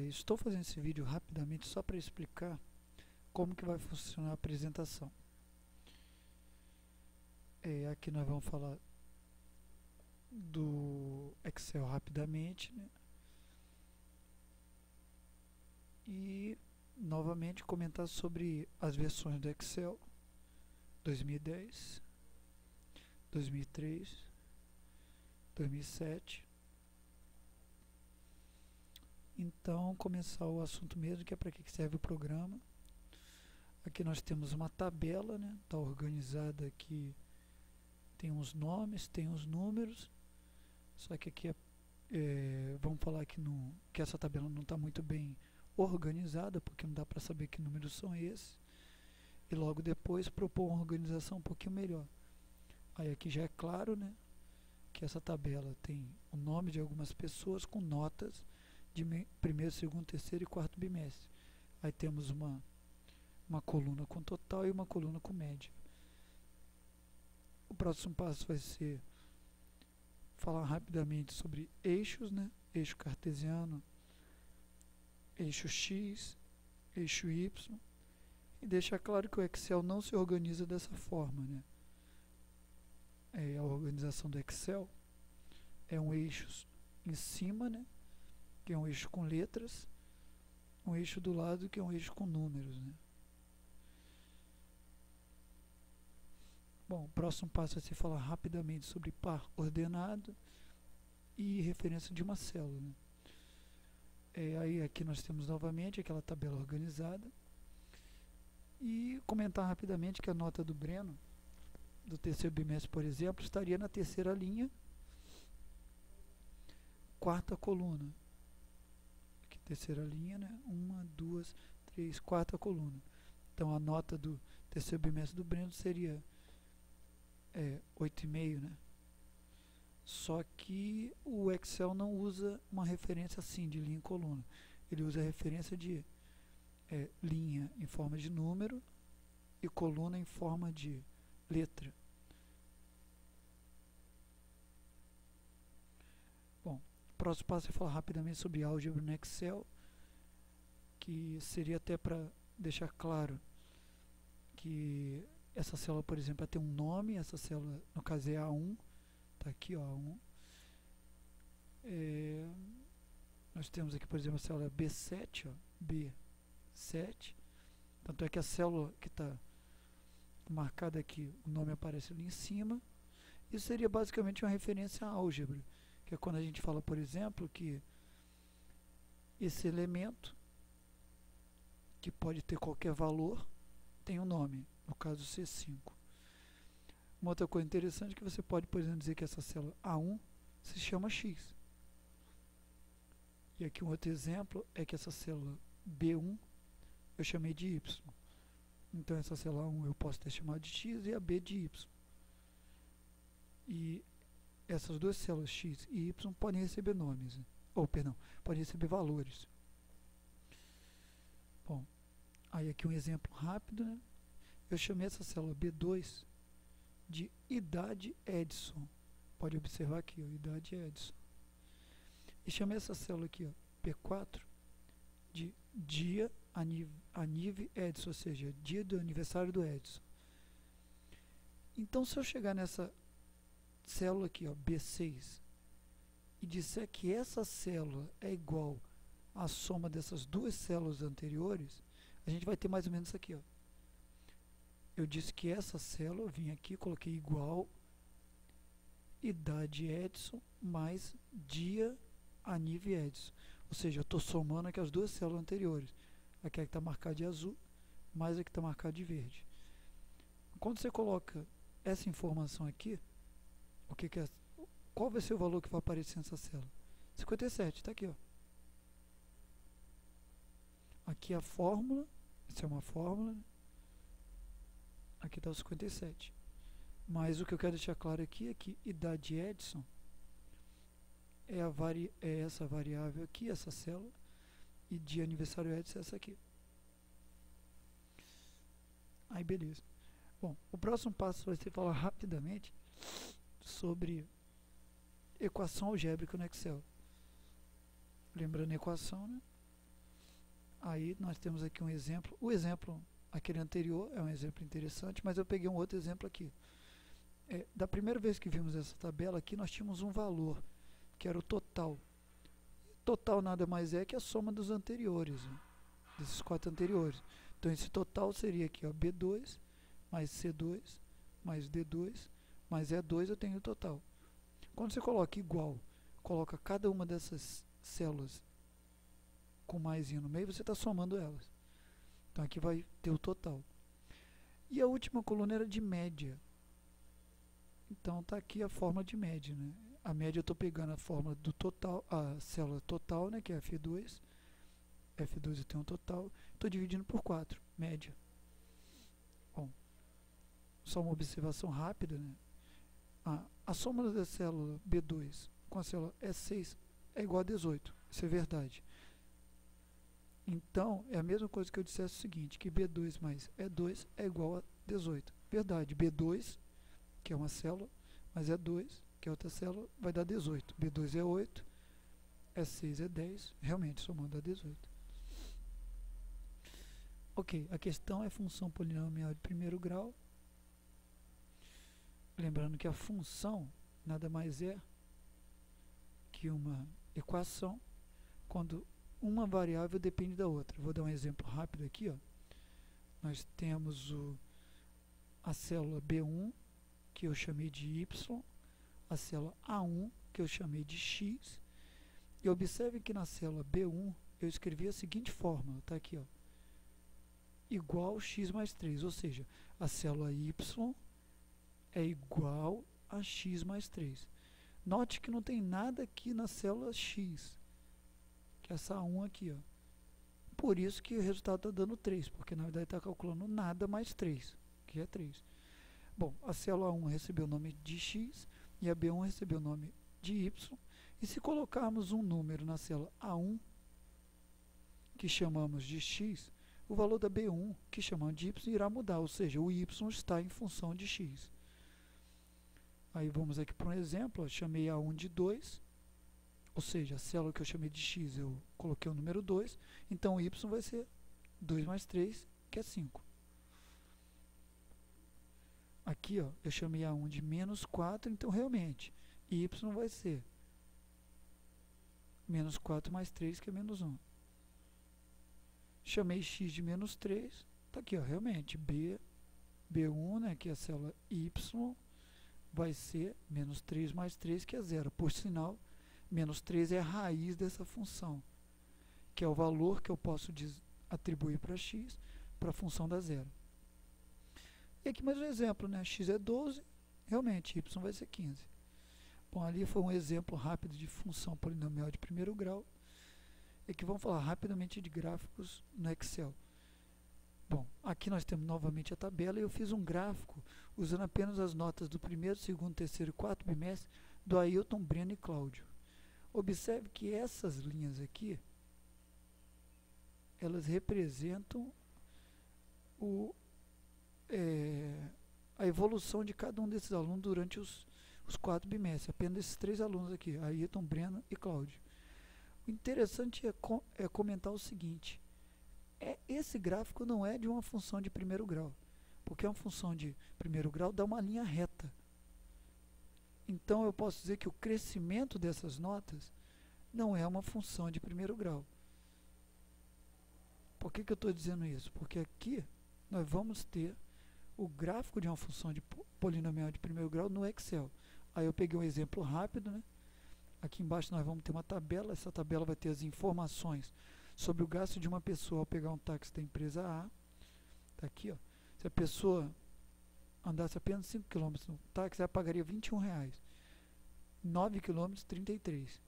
Estou fazendo esse vídeo rapidamente só para explicar como que vai funcionar a apresentação. Aqui nós vamos falar do Excel rapidamente, né? E novamente comentar sobre as versões do Excel 2010, 2003, 2007. Então, começar o assunto mesmo, que é para que serve o programa. Aqui nós temos uma tabela, né? Está organizada aqui, tem uns nomes, tem os números. Só que aqui vamos falar que essa tabela não está muito bem organizada, porque não dá para saber que números são esses. E logo depois propor uma organização um pouquinho melhor. Aí aqui já é claro, né, que essa tabela tem o nome de algumas pessoas com notas de primeiro, segundo, terceiro e quarto bimestre. Aí temos uma coluna com total e uma coluna com média. O próximo passo vai ser falar rapidamente sobre eixos, né? Eixo cartesiano, eixo X, eixo Y, e deixar claro que o Excel não se organiza dessa forma, né? A organização do Excel é um eixo em cima, né? Que é um eixo com letras, um eixo do lado que é um eixo com números, né? Bom, o próximo passo é se falar rapidamente sobre par ordenado e referência de uma célula, né? Aí aqui nós temos novamente aquela tabela organizada e comentar rapidamente que a nota do Breno do terceiro bimestre, por exemplo, estaria na terceira linha, quarta coluna. Aqui terceira linha, né? 1, 2, 3, quarta coluna. Então a nota do terceiro bimestre do Breno seria 8,5, né? Só que o Excel não usa uma referência assim de linha e coluna. Ele usa a referência de linha em forma de número e coluna em forma de letra. Bom, o próximo passo é falar rapidamente sobre álgebra no Excel, que seria até para deixar claro que essa célula, por exemplo, vai ter um nome. Essa célula, no caso, é A1. Está aqui, ó, A1. Nós temos aqui, por exemplo, a célula B7, ó, B7. Tanto é que a célula que está marcada aqui, o nome aparece ali em cima. Isso seria basicamente uma referência à álgebra, que é quando a gente fala, por exemplo, que esse elemento, que pode ter qualquer valor, tem um nome, no caso C5. Uma outra coisa interessante é que você pode, por exemplo, dizer que essa célula A1 se chama X. E aqui um outro exemplo é que essa célula B1 eu chamei de Y. Então essa célula A1 eu posso ter chamado de X e a B de Y. E essas duas células X e Y podem receber nomes, podem receber valores. Bom, aí aqui um exemplo rápido, né? Eu chamei essa célula B2 de idade Edson. Pode observar aqui, ó, idade Edson. E chamei essa célula aqui, ó, P4, de dia Anive Edson, ou seja, dia do aniversário do Edson. Então, se eu chegar nessa célula aqui, ó, B6, e disser que essa célula é igual à soma dessas duas células anteriores, a gente vai ter mais ou menos isso aqui, ó. Eu disse que essa célula, eu vim aqui, coloquei igual idade Edson mais dia Anive Edson. Ou seja, eu estou somando aqui as duas células anteriores. Aqui que está marcada de azul, mais a que está marcada de verde. Quando você coloca essa informação aqui, qual vai ser o valor que vai aparecer nessa célula? 57, está aqui, ó. Aqui a fórmula, essa é uma fórmula, né? Aqui está o 57. Mas o que eu quero deixar claro aqui é que idade Edson é essa variável aqui, essa célula, e de aniversário Edson é essa aqui. Aí beleza. Bom, o próximo passo vai ser falar rapidamente sobre equação algébrica no Excel. Lembrando a equação, né? Aí nós temos aqui um exemplo. O exemplo, aquele anterior, é um exemplo interessante, mas eu peguei um outro exemplo aqui. Da primeira vez que vimos essa tabela aqui, nós tínhamos um valor, que era o total. Total nada mais é que a soma dos anteriores, né? Desses 4 anteriores. Então esse total seria aqui, ó, B2 mais C2 mais D2 mais E2, eu tenho o total. Quando você coloca igual, coloca cada uma dessas células com maisinho no meio, você está somando elas. Então aqui vai ter o total. E a última coluna era de média. Então está aqui a fórmula de média, né? A média eu estou pegando a fórmula do total, a célula total, né, que é F2. F2 eu tenho um total, estou dividindo por 4, média. Bom, só uma observação rápida, né? A soma da célula B2 com a célula E6 é igual a 18, isso é verdade. Então, é a mesma coisa que eu dissesse o seguinte, que B2 mais E2 é igual a 18. Verdade, B2, que é uma célula, mais E2, que é outra célula, vai dar 18. B2 é 8, E6 é 10, realmente somando a 18. Ok, a questão é função polinomial de primeiro grau. Lembrando que a função nada mais é que uma equação quando uma variável depende da outra. Vou dar um exemplo rápido aqui, ó. Nós temos a célula B1, que eu chamei de Y, a célula A1, que eu chamei de X, e observe que na célula B1 eu escrevi a seguinte fórmula, tá aqui, ó, igual x mais 3, ou seja, a célula Y é igual a x mais 3. Note que não tem nada aqui na célula X, que é essa 1 aqui, ó. Por isso que o resultado está dando 3, porque na verdade está calculando nada mais 3, que é 3. Bom, a célula 1 recebeu o nome de x e a B1 recebeu o nome de y. E se colocarmos um número na célula A1, que chamamos de x, o valor da B1, que chamamos de y, irá mudar, ou seja, o y está em função de x. Aí vamos aqui para um exemplo, ó, chamei A1 de 2, ou seja, a célula que eu chamei de x, eu coloquei o número 2, então o y vai ser 2 mais 3, que é 5. Aqui, ó, eu chamei A1 de menos 4, então realmente, y vai ser menos 4 mais 3, que é menos 1. Chamei x de menos 3, tá aqui, ó, realmente, B1, né, que é a célula y, vai ser menos 3 mais 3, que é 0. Por sinal, menos 3 é a raiz dessa função, que é o valor que eu posso atribuir para x, para a função da zero. E aqui mais um exemplo, né? X é 12, realmente, y vai ser 15. Bom, ali foi um exemplo rápido de função polinomial de primeiro grau. E aqui vamos falar rapidamente de gráficos no Excel. Bom, aqui nós temos novamente a tabela e eu fiz um gráfico usando apenas as notas do primeiro, segundo, terceiro e quarto bimestre do Ailton, Breno e Cláudio. Observe que essas linhas aqui, elas representam a evolução de cada um desses alunos durante os 4 bimestres, apenas esses 3 alunos aqui, Ailton, Breno e Cláudio. O interessante é comentar o seguinte, esse gráfico não é de uma função de primeiro grau, porque uma função de primeiro grau dá uma linha reta. Então eu posso dizer que o crescimento dessas notas não é uma função de primeiro grau. Por que eu estou dizendo isso? Porque aqui nós vamos ter o gráfico de uma função de polinomial de primeiro grau no Excel. Aí eu peguei um exemplo rápido, né? Aqui embaixo nós vamos ter uma tabela, essa tabela vai ter as informações sobre o gasto de uma pessoa ao pegar um táxi da empresa A. Está aqui, ó. Se a pessoa andasse apenas 5 km no táxi, ela pagaria R$21. 9 km, 33.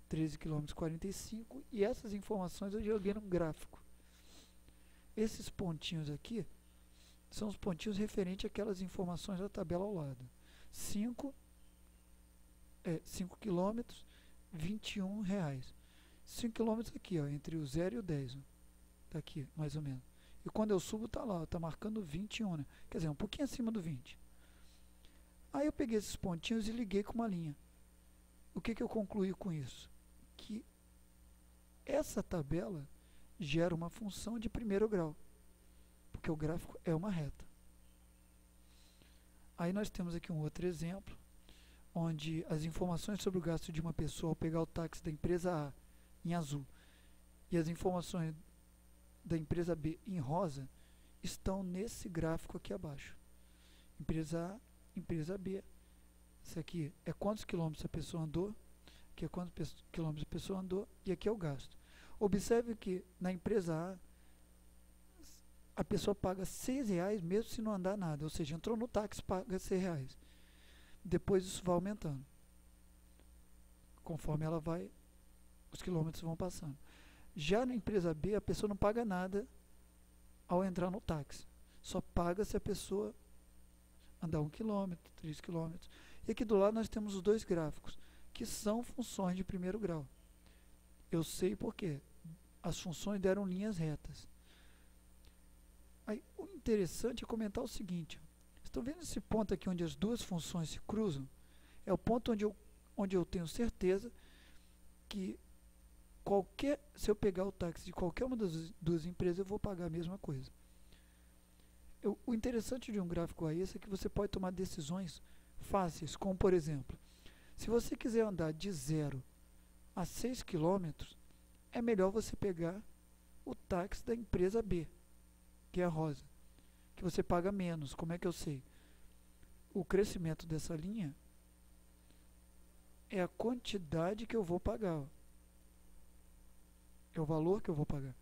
13 km, 45. E essas informações eu joguei num gráfico. Esses pontinhos aqui são os pontinhos referentes àquelas informações da tabela ao lado. 5 km, R$21. 5 km aqui, ó, entre o 0 e o 10. Está aqui, mais ou menos. E quando eu subo, está lá, está marcando 21, né? Quer dizer, um pouquinho acima do 20. Aí eu peguei esses pontinhos e liguei com uma linha. O que eu concluí com isso? Que essa tabela gera uma função de primeiro grau, porque o gráfico é uma reta. Aí nós temos aqui um outro exemplo, onde as informações sobre o gasto de uma pessoa ao pegar o táxi da empresa A em azul e as informações da empresa B em rosa estão nesse gráfico aqui abaixo. Empresa A, empresa B. Isso aqui é quantos quilômetros a pessoa andou, aqui é quantos quilômetros a pessoa andou e aqui é o gasto. Observe que na empresa A pessoa paga R$6 mesmo se não andar nada, ou seja, entrou no táxi, paga R$6. Depois isso vai aumentando. Conforme ela vai, os quilômetros vão passando. Já na empresa B, a pessoa não paga nada ao entrar no táxi. Só paga se a pessoa andar 1 quilômetro, 3 quilômetros. E aqui do lado nós temos os dois gráficos, que são funções de primeiro grau. Eu sei por quê. As funções deram linhas retas. Aí, o interessante é comentar o seguinte. Estão vendo esse ponto aqui onde as duas funções se cruzam? É o ponto onde eu tenho certeza que se eu pegar o táxi de qualquer uma das duas empresas, eu vou pagar a mesma coisa. O interessante de um gráfico a esse é que você pode tomar decisões fáceis, como por exemplo, se você quiser andar de 0 a 6 km, é melhor você pegar o táxi da empresa B, que é a rosa, que você paga menos. Como é que eu sei? O crescimento dessa linha é a quantidade que eu vou pagar. É o valor que eu vou pagar.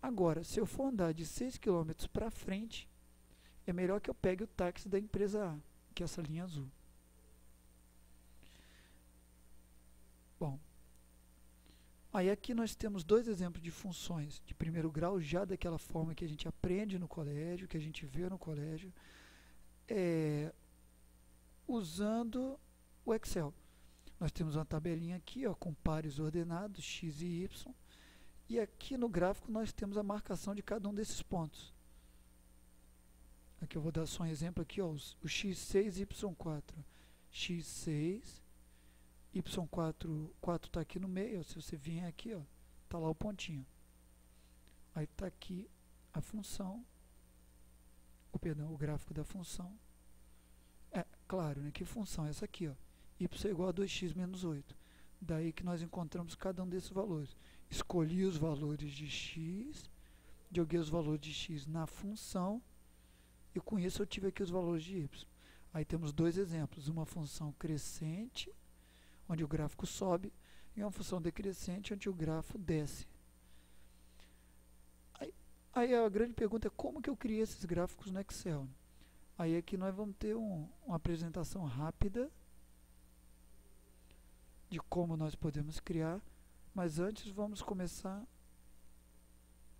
Agora, se eu for andar de 6 km para frente, é melhor que eu pegue o táxi da empresa A, que é essa linha azul. Bom, aí aqui nós temos dois exemplos de funções de primeiro grau, já daquela forma que a gente aprende no colégio, que a gente vê no colégio, usando o Excel. Nós temos uma tabelinha aqui, ó, com pares ordenados, x e y, e aqui no gráfico nós temos a marcação de cada um desses pontos. Aqui eu vou dar só um exemplo aqui, ó, o x6 e y4. x6, y4 está aqui no meio, ó, se você vier aqui, ó, está lá o pontinho. Aí está aqui a função, o gráfico da função. É claro, né, que função é essa aqui, ó, y é igual a 2x menos 8. Daí que nós encontramos cada um desses valores. Escolhi os valores de x, joguei os valores de x na função, e com isso eu tive aqui os valores de y. Aí temos dois exemplos, uma função crescente, onde o gráfico sobe, e uma função decrescente, onde o gráfico desce. Aí a grande pergunta é como que eu criei esses gráficos no Excel? Aí aqui nós vamos ter uma apresentação rápida de como nós podemos criar, mas antes vamos começar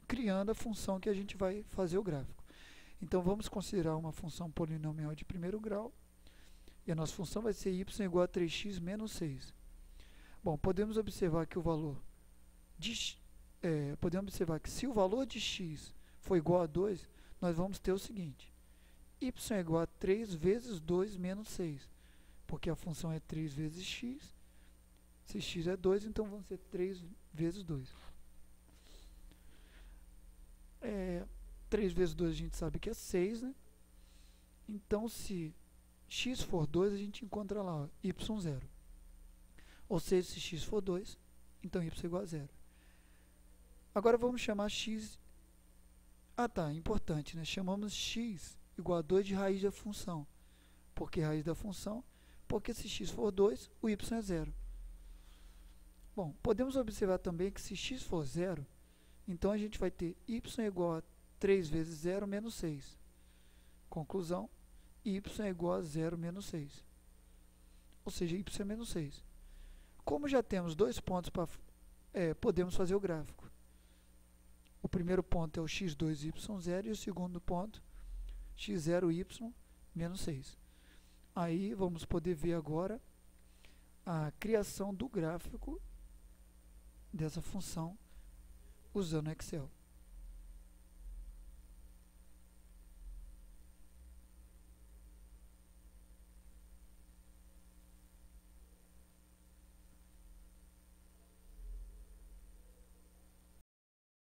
criando a função que a gente vai fazer o gráfico. Então vamos considerar uma função polinomial de primeiro grau, e a nossa função vai ser y igual a 3x menos 6. Bom, podemos observar que se o valor de x for igual a 2, nós vamos ter o seguinte: y é igual a 3 vezes 2 menos 6, porque a função é 3 vezes x, se x é 2, então vão ser 3 vezes 2. 3 vezes 2 a gente sabe que é 6, né? Então, se x for 2, a gente encontra lá, ó, y0. Ou seja, se x for 2, então y é igual a 0. Agora vamos chamar x... importante, né? Chamamos x igual a 2 de raiz da função. Por que raiz da função? Porque se x for 2, o y é 0. Bom, podemos observar também que se x for 0, então a gente vai ter y igual a 3 vezes 0 menos 6. Conclusão, y é igual a 0 menos 6. Ou seja, y é menos 6. Como já temos dois pontos, podemos fazer o gráfico. O primeiro ponto é o x2, y0, e o segundo ponto, x0, y, menos 6. Aí vamos poder ver agora a criação do gráfico dessa função usando Excel.